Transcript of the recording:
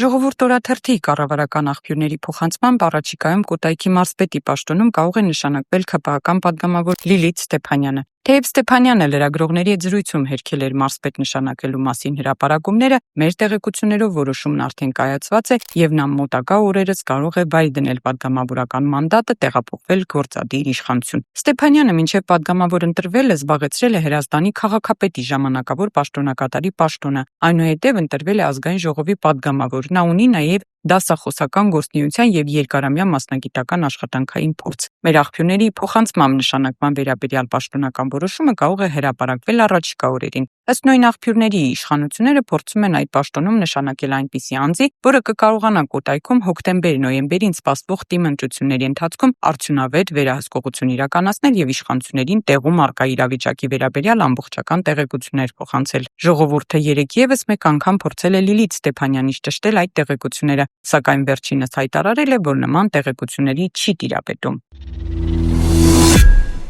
Ժողովուրդ օրաթերթի կառավարական աղբյուրների փոխանցմամբ առաջիկայում Կոտայքի մարզպետի պաշտոնում կարող է նշանակվել ՔՊԱ-կան պատգամավոր Լիլիթ Ստեփանյանը։ Թեև Ստեփանյանը լրագրողների հետ զրույցում հերքել էր մարզպետ նշանակելու մասին հրապարակումները, մեր տեղեկություններով որոշումն արդեն կայացված է եւ նա մոտակա օրերս կարող է վայր դնել պատգամավորական մանդատը, տեղափոխվել գործադիր իշխանություն։ Ստեփանյանը մինչև պատգամավոր ընտրվելը զբաղեցրել է Հրազդանի քաղաքապետի ժամանակավոր պաշտոնակատարի պաշտոնը, այնուհետև ընտրվել է ազգային ժողովի պատգամավոր։ Նա ունի նաև դասախոսական գործունեության եւ երկարամյա մասնագիտական աշխատանքային փորձ։ Մեր աղբյուրների փոխանցմամբ նշանակման վերաբերյալ պաշտոնական որոշումը կարող է հրապարակվել առաջիկա օրերին։ Ըստ նույն աղբյուրների, իշխանությունները փորձում են այդ պաշտոնում նշանակել այնպիսի անձի, որը կկարողանա Կոտայքում հոկտեմբեր-նոյեմբերին սպասվող թիմ ընտրությունների ընթացքում արդյունավետ վերահսկողություն իրականացնել եւ իշխանություններին տեղում առկա իրավիճակի վերաբերյալ ամբողջական տեղեկություններ փոխանցել։ Ժողովուրդը երեկ եւս մեկ անգամ փորձել է Լիլիթ Ստեփանյանից ճշտել այդ տեղեկությունները, սակայն վերջինս հայտարարել է, որ նման տեղեկությունների չի տիրապետում։